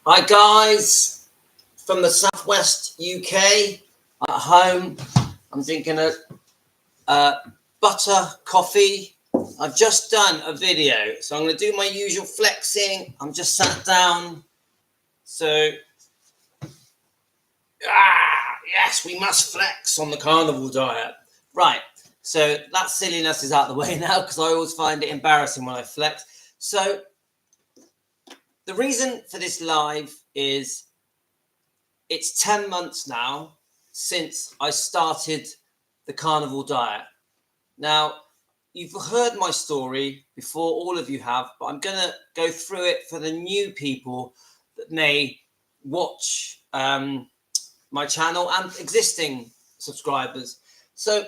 Hi guys, from the southwest UK at home. I'm drinking a butter coffee. I've just done a video, so I'm going to do my usual flexing. I'm just sat down. So, yes, we must flex on the carnivore diet. Right, so that silliness is out of the way now because I always find it embarrassing when I flex. So, the reason for this live is it's 10 months now since I started the carnivore diet. Now, you've heard my story before, all of you have, but I'm going to go through it for the new people that may watch my channel and existing subscribers. So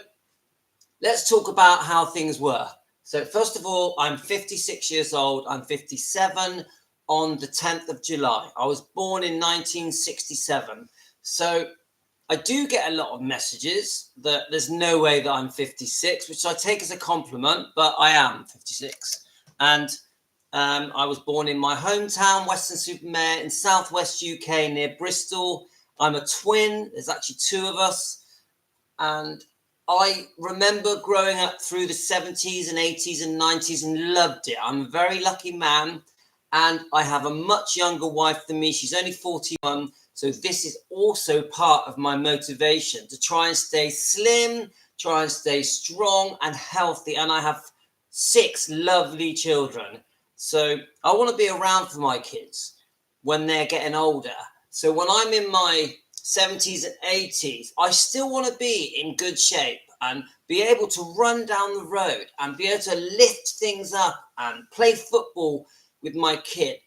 let's talk about how things were. So first of all, I'm 56 years old. I'm 57 on the 10th of July. I was born in 1967. So I do get a lot of messages that there's no way that I'm 56, which I take as a compliment, but I am 56. And I was born in my hometown, Weston-super-Mare, in southwest UK near Bristol. I'm a twin. There's actually two of us. And I remember growing up through the 70s and 80s and 90s and loved it. I'm a very lucky man. And I have a much younger wife than me. She's only 41. So this is also part of my motivation to try and stay slim, try and stay strong and healthy. And I have 6 lovely children. So I want to be around for my kids when they're getting older. So when I'm in my 70s and 80s, I still want to be in good shape and be able to run down the road and be able to lift things up and play football with my kid.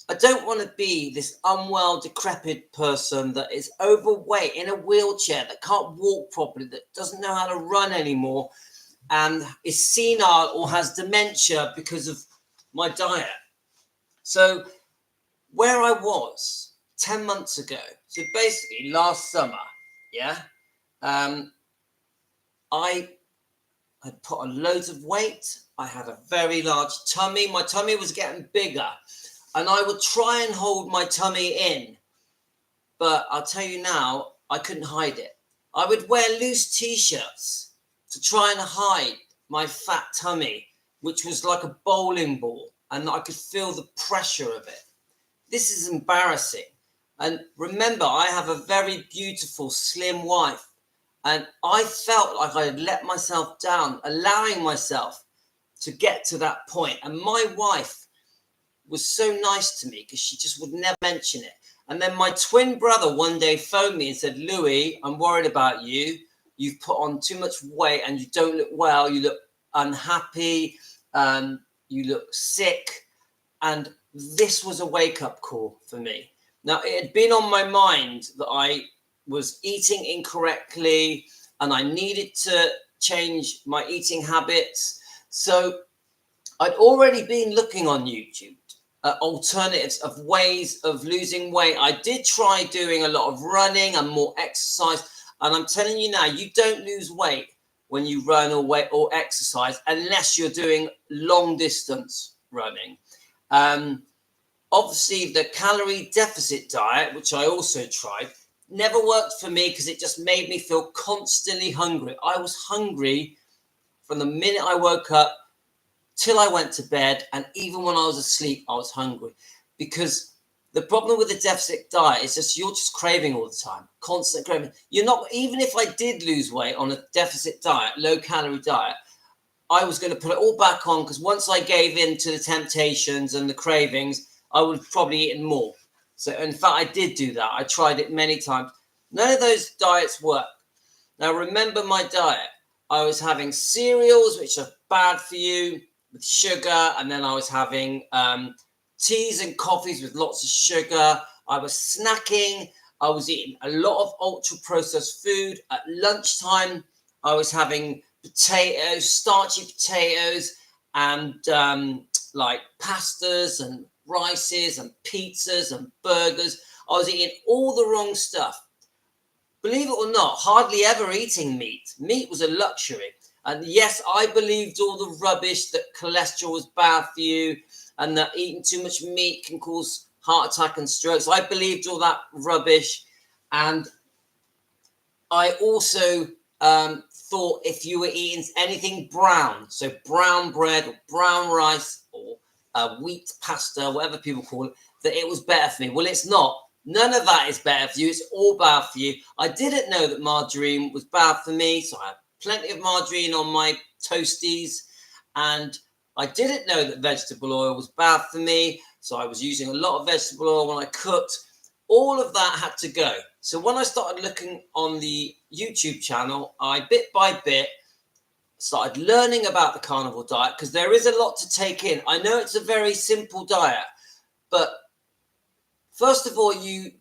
I don't want to be this unwell, decrepit person that is overweight in a wheelchair, that can't walk properly, that doesn't know how to run anymore, and is senile or has dementia because of my diet. So where I was 10 months ago, so basically last summer, I had put on loads of weight. I had a very large tummy. My tummy was getting bigger. And I would try and hold my tummy in. But I'll tell you now, I couldn't hide it. I would wear loose t-shirts to try and hide my fat tummy, which was like a bowling ball. And I could feel the pressure of it. This is embarrassing. And remember, I have a very beautiful, slim wife. And I felt like I had let myself down, allowing myself to get to that point. And my wife was so nice to me because she just would never mention it. And then my twin brother one day phoned me and said, Louis, I'm worried about you. You've put on too much weight and you don't look well. You look unhappy. You look sick. And this was a wake-up call for me. Now, it had been on my mind that I was eating incorrectly and I needed to change my eating habits. So I'd already been looking on YouTube at alternatives of ways of losing weight. I did try doing a lot of running and more exercise. And I'm telling you now, you don't lose weight when you run or exercise unless you're doing long distance running. Obviously, the calorie deficit diet, which I also tried, never worked for me because it just made me feel constantly hungry. I was hungry from the minute I woke up till I went to bed, and even when I was asleep, I was hungry. Because the problem with the deficit diet is just you're just craving all the time, constant craving. You're not, even if I did lose weight on a deficit diet, low calorie diet, I was going to put it all back on because once I gave in to the temptations and the cravings, I would have probably eaten more. So in fact, I did do that. I tried it many times. None of those diets work. Now, remember my diet. I was having cereals, which are bad for you, with sugar. And then I was having teas and coffees with lots of sugar. I was snacking. I was eating a lot of ultra-processed food. At lunchtime, I was having potatoes, starchy potatoes, and like pastas and rices and pizzas and burgers. I was eating all the wrong stuff. Believe it or not, hardly ever eating meat. Meat was a luxury. And yes, I believed all the rubbish that cholesterol was bad for you and that eating too much meat can cause heart attack and strokes. I believed all that rubbish. And I also thought if you were eating anything brown, so brown bread or brown rice or wheat pasta, whatever people call it, that it was better for me. Well, it's not. None of that is better for you. It's all bad for you. I didn't know that margarine was bad for me, so I had plenty of margarine on my toasties. And I didn't know that vegetable oil was bad for me, so I was using a lot of vegetable oil when I cooked. All of that had to go. So when I started looking on the YouTube channel, I bit by bit started learning about the carnivore diet, because there is a lot to take in. I know it's a very simple diet, but first of all, you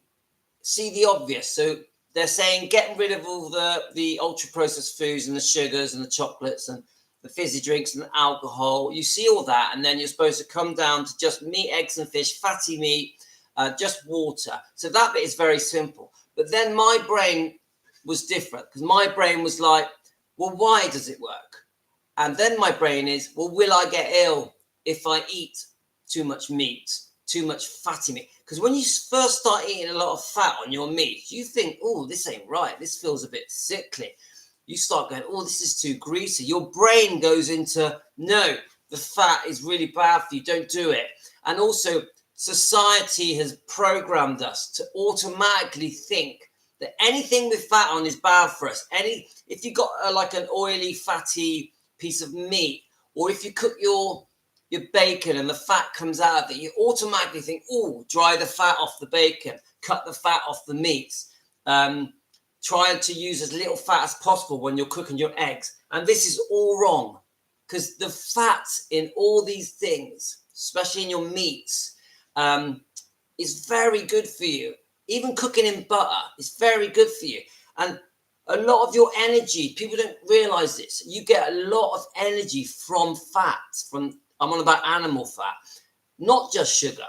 see the obvious. So they're saying getting rid of all the ultra-processed foods and the sugars and the chocolates and the fizzy drinks and the alcohol. You see all that, and then you're supposed to come down to just meat, eggs and fish, fatty meat, just water. So that bit is very simple. But then my brain was different, because my brain was like, well, why does it work? And then my brain is, well, will I get ill if I eat too much meat, too much fatty meat? Because when you first start eating a lot of fat on your meat, you think, oh, this ain't right. This feels a bit sickly. You start going, oh, this is too greasy. Your brain goes into, no, the fat is really bad for you. Don't do it. And also, society has programmed us to automatically think that anything with fat on is bad for us. If you got like an oily, fatty piece of meat, or if you cook your bacon and the fat comes out of it, you automatically think, oh, dry the fat off the bacon, cut the fat off the meats, try to use as little fat as possible when you're cooking your eggs. And this is all wrong, because the fat in all these things, especially in your meats, is very good for you. Even cooking in butter is very good for you. And a lot of your energy, people don't realize this, you get a lot of energy from fat, I'm on about animal fat, not just sugar.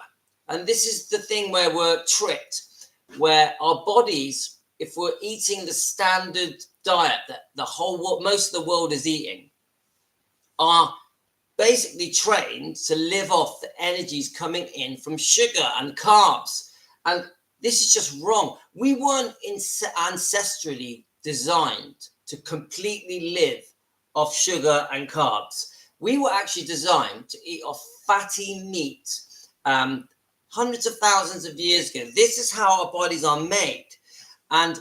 And this is the thing where we're tricked, where our bodies, if we're eating the standard diet that the whole world, most of the world is eating, are basically trained to live off the energies coming in from sugar and carbs. And this is just wrong. We weren't ancestrally designed to completely live off sugar and carbs. We were actually designed to eat off fatty meat hundreds of thousands of years ago. This is how our bodies are made. And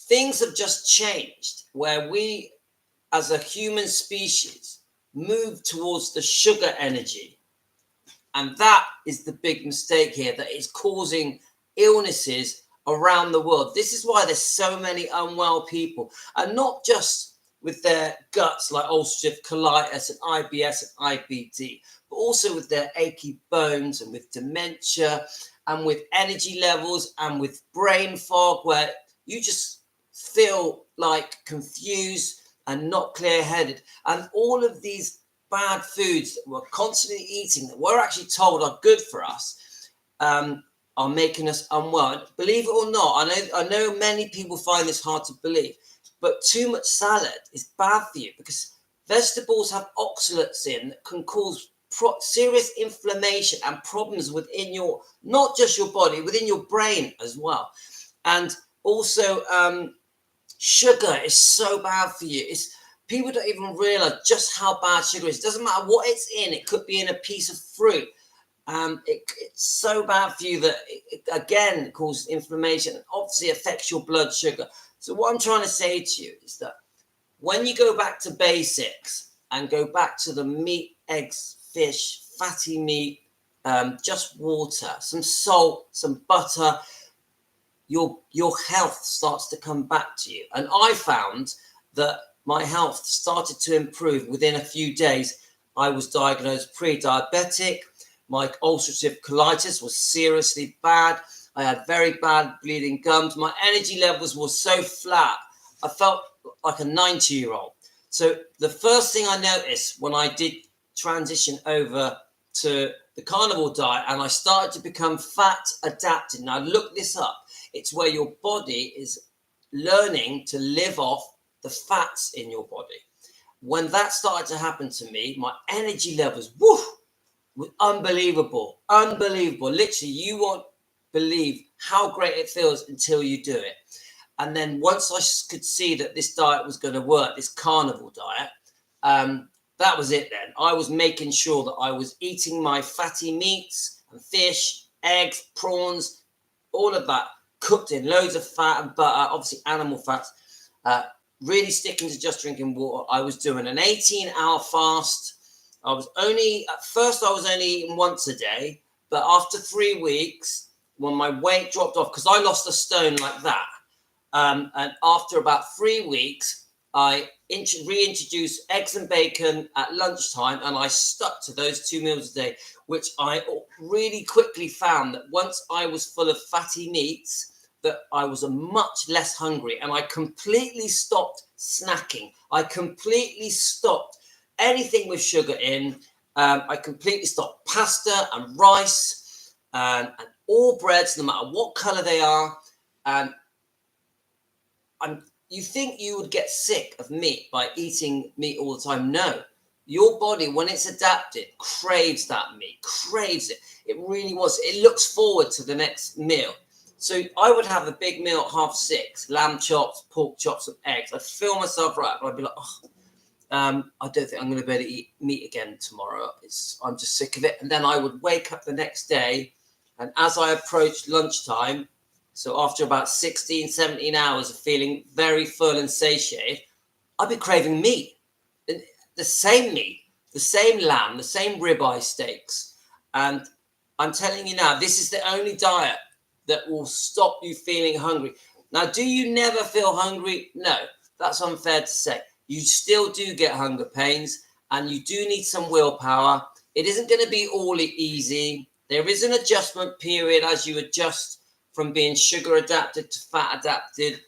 things have just changed where we, as a human species, move towards the sugar energy. And that is the big mistake here that is causing illnesses around the world. This is why there's so many unwell people, and not just with their guts like ulcerative colitis and IBS and IBD, but also with their achy bones and with dementia and with energy levels and with brain fog, where you just feel like confused and not clear-headed. And all of these bad foods that we're constantly eating that we're actually told are good for us are making us unwell. Believe it or not, I know many people find this hard to believe, but too much salad is bad for you, because vegetables have oxalates in that can cause serious inflammation and problems within your, not just your body, within your brain as well. And also sugar is so bad for you. People don't even realize just how bad sugar is. It doesn't matter what it's in. It could be in a piece of fruit. It's so bad for you that it again causes inflammation and obviously affects your blood sugar. So what I'm trying to say to you is that when you go back to basics and go back to the meat, eggs, fish, fatty meat, just water, some salt, some butter, your health starts to come back to you. And I found that my health started to improve within a few days. I was diagnosed pre-diabetic. My ulcerative colitis was seriously bad. I had very bad bleeding gums. My energy levels were so flat. I felt like a 90-year-old. So the first thing I noticed when I did transition over to the carnivore diet and I started to become fat adapted, and I looked this up, it's where your body is learning to live off the fats in your body. When that started to happen to me, my energy levels, Unbelievable. Unbelievable. Literally, you won't believe how great it feels until you do it. And then once I could see that this diet was going to work, this carnivore diet, that was it then. I was making sure that I was eating my fatty meats and fish, eggs, prawns, all of that, cooked in loads of fat and butter, obviously animal fats, really sticking to just drinking water. I was doing an 18-hour fast. At first I was only eating once a day, but after 3 weeks, when my weight dropped off, because I lost a stone like that, and after about 3 weeks, I reintroduced eggs and bacon at lunchtime, and I stuck to those 2 meals a day, which I really quickly found that once I was full of fatty meats, that I was much less hungry, and I completely stopped snacking. I completely stopped anything with sugar in. I completely stopped pasta and rice and all breads, no matter what color they are. And you think you would get sick of meat by eating meat all the time? No. Your body, when it's adapted, craves that meat, craves it. It really was. It looks forward to the next meal. So I would have a big meal at 6:30, lamb chops, pork chops, and eggs. I'd fill myself right up. I'd be like, I don't think I'm going to be able to eat meat again tomorrow. I'm just sick of it. And then I would wake up the next day, and as I approached lunchtime, so after about 16, 17 hours of feeling very full and satiated, I'd be craving meat. The same meat, the same lamb, the same ribeye steaks. And I'm telling you now, this is the only diet that will stop you feeling hungry. Now, do you never feel hungry? No, that's unfair to say. You still do get hunger pains, and you do need some willpower. It isn't going to be all easy. There is an adjustment period as you adjust from being sugar adapted to fat adapted.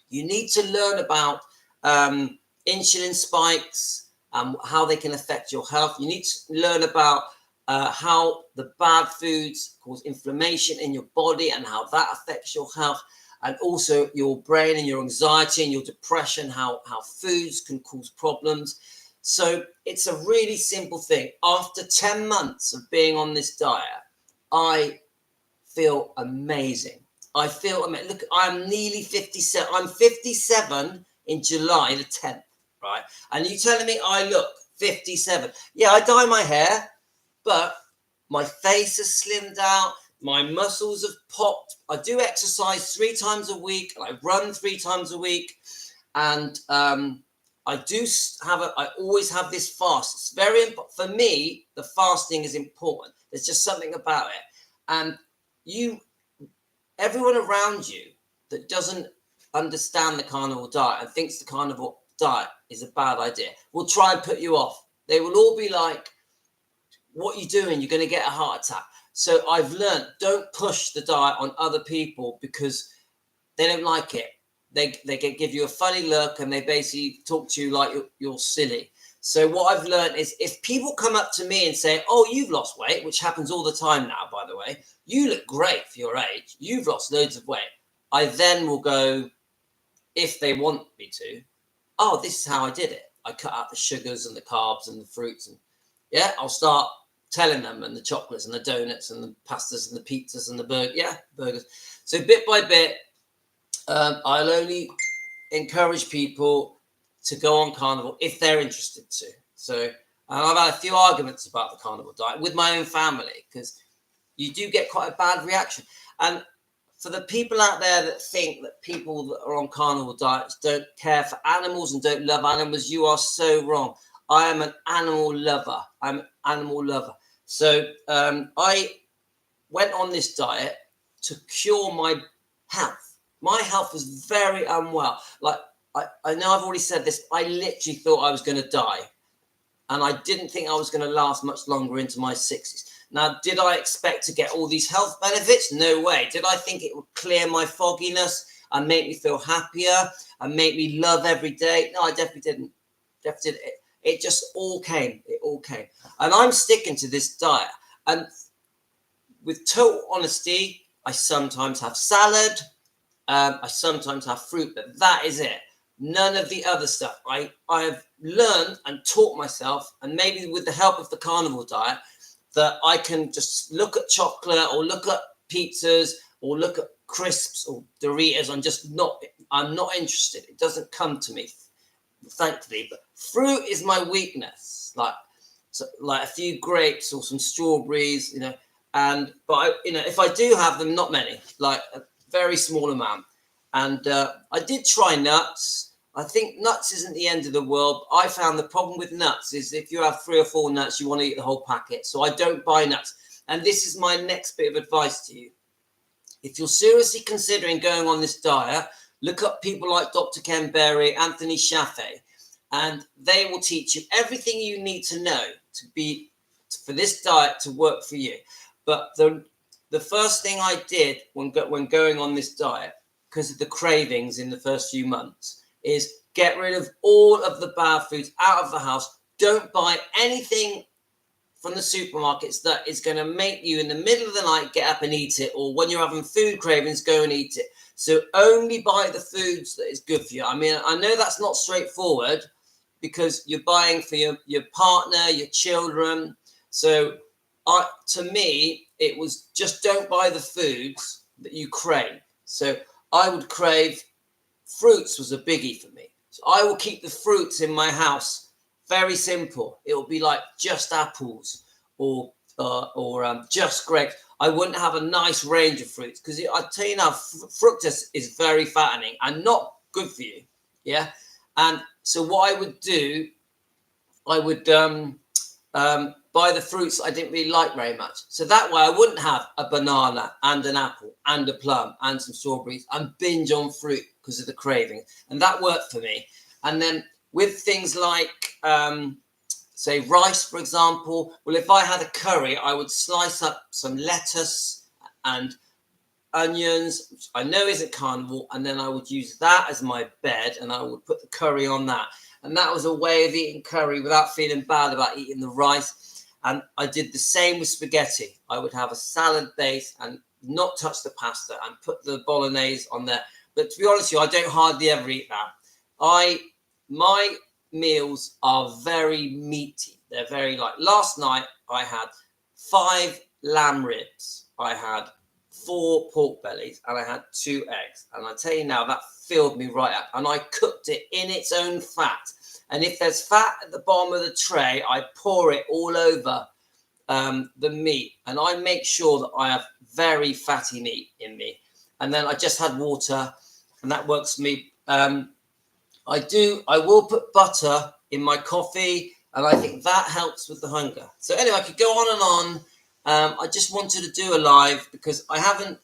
You need to learn about insulin spikes and how they can affect your health. You need to learn about how the bad foods cause inflammation in your body and how that affects your health, and also your brain and your anxiety and your depression, how foods can cause problems. So it's a really simple thing. After 10 months of being on this diet, I feel amazing. I feel amazing. Look, I'm nearly 57. I'm 57 in July the 10th, right? And you telling me I look 57. Yeah, I dye my hair, but my face has slimmed out. My muscles have popped. I do exercise 3 times a week. And I run 3 times a week. And I always have this fast. It's very important. For me, the fasting is important. There's just something about it. And everyone around you that doesn't understand the carnivore diet and thinks the carnivore diet is a bad idea will try and put you off. They will all be like, what are you doing? You're going to get a heart attack. So I've learned, don't push the diet on other people because they don't like it. They give you a funny look and they basically talk to you like you're silly. So what I've learned is if people come up to me and say, oh, you've lost weight, which happens all the time now, by the way, you look great for your age, you've lost loads of weight. I then will go, if they want me to, oh, this is how I did it. I cut out the sugars and the carbs and the fruits. And yeah, I'll start telling them, and the chocolates and the donuts and the pastas and the pizzas and the burgers. So bit by bit, I'll only encourage people to go on carnivore if they're interested to. So I've had a few arguments about the carnivore diet with my own family because you do get quite a bad reaction. And for the people out there that think that people that are on carnivore diets don't care for animals and don't love animals, you are so wrong. I am an animal lover. I'm an animal lover. So I went on this diet to cure my health. My health was very unwell. Like, I know I've already said this. I literally thought I was going to die. And I didn't think I was going to last much longer into my 60s. Now, did I expect to get all these health benefits? No way. Did I think it would clear my fogginess and make me feel happier and make me love every day? No, I definitely didn't. It just all came. It all came. And I'm sticking to this diet. And with total honesty, I sometimes have salad. I sometimes have fruit, but that is it. None of the other stuff. I have learned and taught myself, and maybe with the help of the carnivore diet, that I can just look at chocolate or look at pizzas or look at crisps or Doritos. I'm not interested. It doesn't come to me, thankfully. But fruit is my weakness. Like a few grapes or some strawberries, but if I do have them, not many, like a very small amount. And I did try nuts. I think nuts isn't the end of the world. I found the problem with nuts is if you have 3 or 4 nuts, you want to eat the whole packet. So I don't buy nuts. And this is my next bit of advice to you. If you're seriously considering going on this diet, look up people like Dr. Ken Berry, Anthony Chaffee, and they will teach you everything you need to know for this diet to work for you. But the first thing I did when going on this diet, because of the cravings in the first few months, is get rid of all of the bad foods out of the house. Don't buy anything from the supermarkets that is going to make you in the middle of the night get up and eat it, or when you're having food cravings, go and eat it. So only buy the foods that is good for you. I mean, I know that's not straightforward because you're buying for your partner, your children. So to me, it was just don't buy the foods that you crave. So I would crave fruits was a biggie for me. So I will keep the fruits in my house. Very simple. It will be like just apples or just grapes. I wouldn't have a nice range of fruits because I tell you now, fructose is very fattening and not good for you. Yeah. And so what I would do, I would buy the fruits I didn't really like very much. So that way I wouldn't have a banana and an apple and a plum and some strawberries and binge on fruit because of the craving. And that worked for me. And then with things like, say, rice, for example, well, if I had a curry, I would slice up some lettuce and onions, which I know isn't carnivore, and then I would use that as my bed and I would put the curry on that. And that was a way of eating curry without feeling bad about eating the rice. And I did the same with spaghetti. I would have a salad base and not touch the pasta and put the bolognese on there. But to be honest with you, I don't hardly ever eat that. My meals are very meaty. They're very last night I had 5 lamb ribs. I had 4 pork bellies and I had 2 eggs. And I tell you now, that filled me right up. And I cooked it in its own fat. And if there's fat at the bottom of the tray, I pour it all over the meat. And I make sure that I have very fatty meat in me. And then I just had water and that works for me. I will put butter in my coffee, and I think that helps with the hunger. So anyway, I could go on and on. I just wanted to do a live because I haven't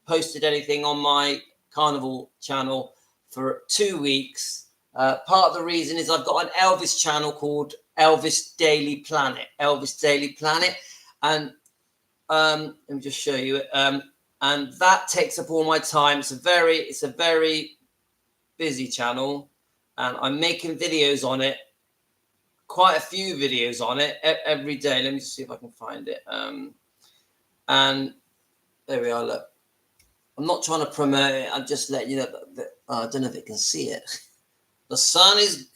posted anything on my Carnivore channel for 2 weeks. Part of the reason is I've got an Elvis channel called Elvis Daily Planet. Elvis Daily Planet. And let me just show you it. And that takes up all my time. It's a very busy channel, and I'm making videos on it, quite a few videos on it every day. Let me see if I can find it. And there we are. Look, I'm not trying to promote it. I'm just letting you know that I don't know if it can see it. The sun is,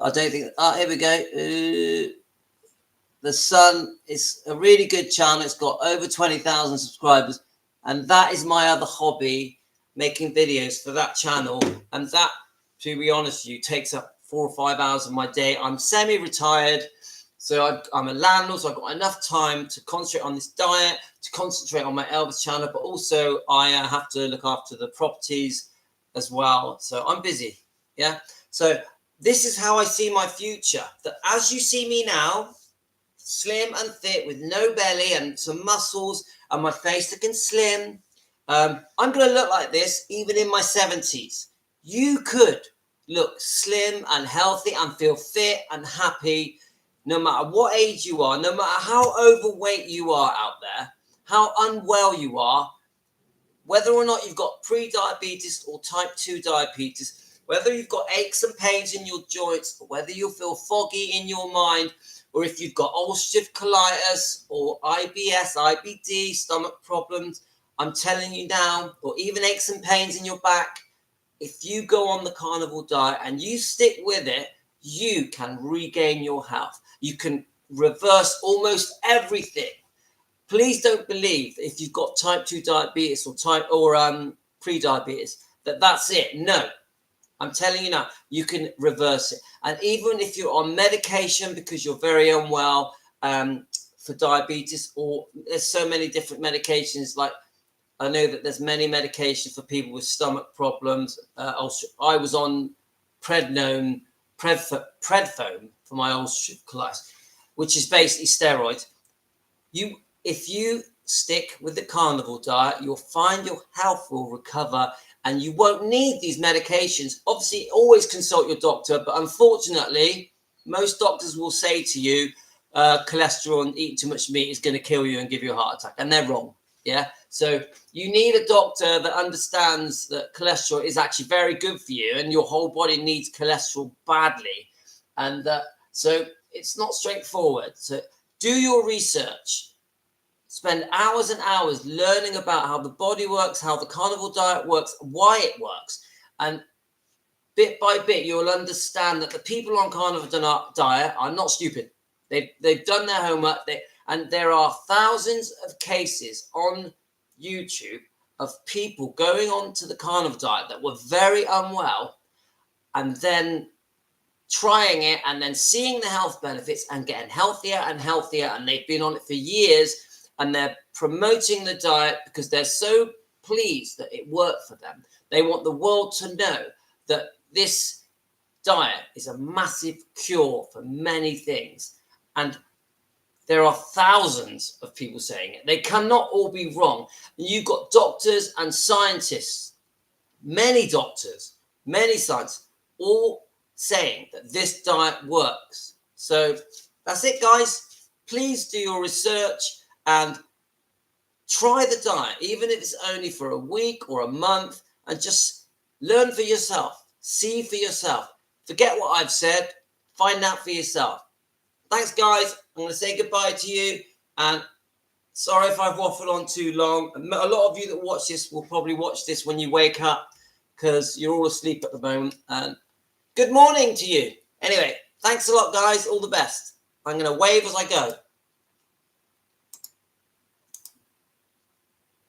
I don't think, here we go. The Sun is a really good channel. It's got over 20,000 subscribers, and that is my other hobby, making videos for that channel. And that, to be honest with you, takes up 4 or 5 hours of my day. I'm semi-retired, so I'm a landlord, so I've got enough time to concentrate on this diet, to concentrate on my Elvis channel, but also I have to look after the properties as well. So I'm busy, yeah? So this is how I see my future, that as you see me now, slim and fit with no belly and some muscles and my face looking slim, I'm going to look like this even in my 70s. You could look slim and healthy and feel fit and happy no matter what age you are, no matter how overweight you are out there, how unwell you are, whether or not you've got pre-diabetes or type 2 diabetes, whether you've got aches and pains in your joints, or whether you feel foggy in your mind, or if you've got ulcerative colitis or IBS, IBD, stomach problems, I'm telling you now, or even aches and pains in your back, if you go on the carnivore diet and you stick with it, you can regain your health. You can reverse almost everything. Please don't believe that if you've got type 2 diabetes or pre-diabetes, that's it. No, I'm telling you now, you can reverse it. And even if you're on medication because you're very unwell for diabetes, or there's so many different medications, like I know that there's many medications for people with stomach problems. I was on prednisone for my ulcerative colitis, which is basically steroids. If you stick with the carnivore diet, you'll find your health will recover and you won't need these medications. Obviously, always consult your doctor, but unfortunately, most doctors will say to you, cholesterol and eating too much meat is going to kill you and give you a heart attack, and they're wrong. Yeah, so you need a doctor that understands that cholesterol is actually very good for you, and your whole body needs cholesterol badly, and so it's not straightforward. So do your research. Spend hours and hours learning about how the body works, how the carnivore diet works, why it works. And bit by bit, you'll understand that the people on carnivore diet are not stupid. They've done their homework. And there are thousands of cases on YouTube of people going on to the carnivore diet that were very unwell and then trying it and then seeing the health benefits and getting healthier and healthier. And they've been on it for years. And they're promoting the diet because they're so pleased that it worked for them. They want the world to know that this diet is a massive cure for many things. And there are thousands of people saying it. They cannot all be wrong. You've got doctors and scientists, many doctors, many scientists, all saying that this diet works. So that's it, guys. Please do your research and try the diet, even if it's only for a week or a month, and just learn for yourself. See for yourself. Forget what I've said. Find out for yourself. Thanks, guys. I'm going to say goodbye to you. And sorry if I've waffled on too long. A lot of you that watch this will probably watch this when you wake up because you're all asleep at the moment. And good morning to you. Anyway, thanks a lot, guys. All the best. I'm going to wave as I go.